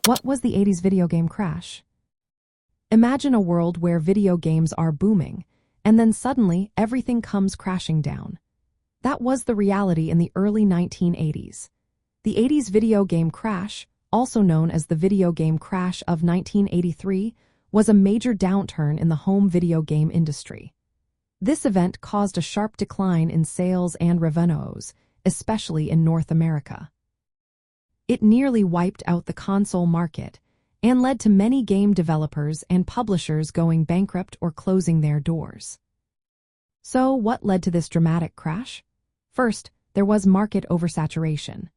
What was the 80s video game crash? Imagine a world where video games are booming, and then suddenly everything comes crashing down. That was the reality in the early 1980s. The 80s video game crash, also known as the video game crash of 1983, was a major downturn in the home video game industry. This event caused a sharp decline in sales and revenues, especially in North America. It nearly wiped out the console market and led to many game developers and publishers going bankrupt or closing their doors. So, what led to this dramatic crash? First, there was market oversaturation.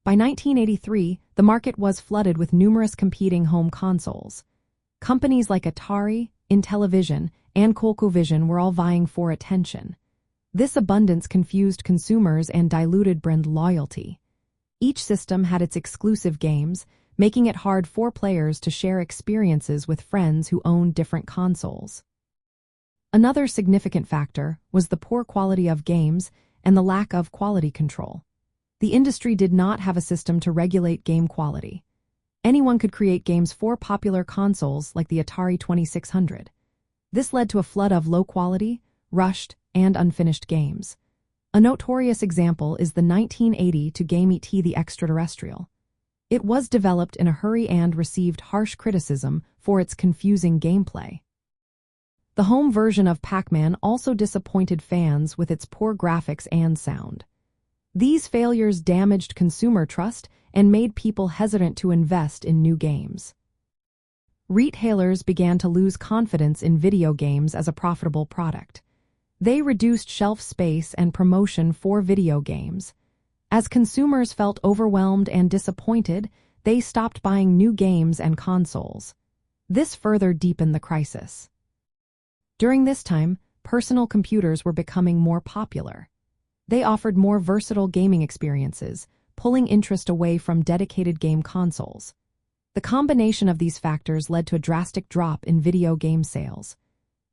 By 1983, the market was flooded with numerous competing home consoles. Companies like Atari, Intellivision, and Coleco were all vying for attention. This abundance confused consumers and diluted brand loyalty. Each system had its exclusive games, making it hard for players to share experiences with friends who owned different consoles. Another significant factor was the poor quality of games and the lack of quality control. The industry did not have a system to regulate game quality. Anyone could create games for popular consoles like the Atari 2600. This led to a flood of low-quality, rushed, and unfinished games. A notorious example is the 1982 game E.T. the Extraterrestrial. It was developed in a hurry and received harsh criticism for its confusing gameplay. The home version of Pac-Man also disappointed fans with its poor graphics and sound. These failures damaged consumer trust and made people hesitant to invest in new games. Retailers began to lose confidence in video games as a profitable product. They reduced shelf space and promotion for video games. As consumers felt overwhelmed and disappointed, they stopped buying new games and consoles. This further deepened the crisis. During this time, personal computers were becoming more popular. They offered more versatile gaming experiences, pulling interest away from dedicated game consoles. The combination of these factors led to a drastic drop in video game sales.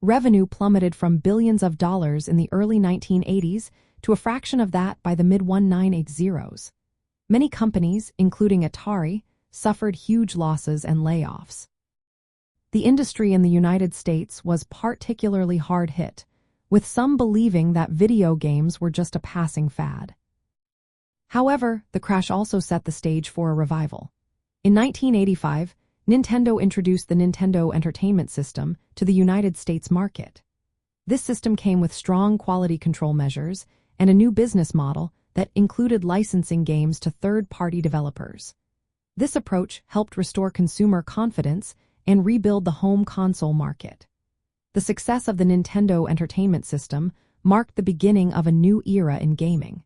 Revenue plummeted from billions of dollars in the early 1980s to a fraction of that by the mid-1980s. Many companies, including Atari, suffered huge losses and layoffs. The industry in the United States was particularly hard hit, with some believing that video games were just a passing fad. However, the crash also set the stage for a revival. In 1985, Nintendo introduced the Nintendo Entertainment System to the United States market. This system came with strong quality control measures and a new business model that included licensing games to third-party developers. This approach helped restore consumer confidence and rebuild the home console market. The success of the Nintendo Entertainment System marked the beginning of a new era in gaming.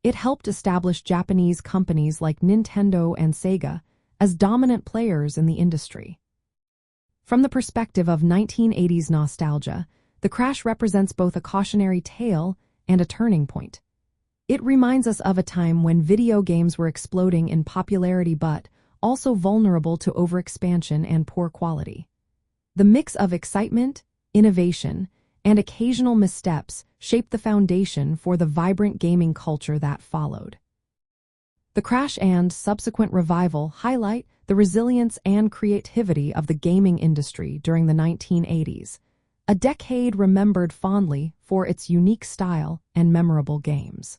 It helped establish Japanese companies like Nintendo and Sega as dominant players in the industry. From the perspective of 1980s nostalgia, the crash represents both a cautionary tale and a turning point. It reminds us of a time when video games were exploding in popularity but also vulnerable to overexpansion and poor quality. The mix of excitement, innovation, and occasional missteps shaped the foundation for the vibrant gaming culture that followed. The crash and subsequent revival highlight the resilience and creativity of the gaming industry during the 1980s, a decade remembered fondly for its unique style and memorable games.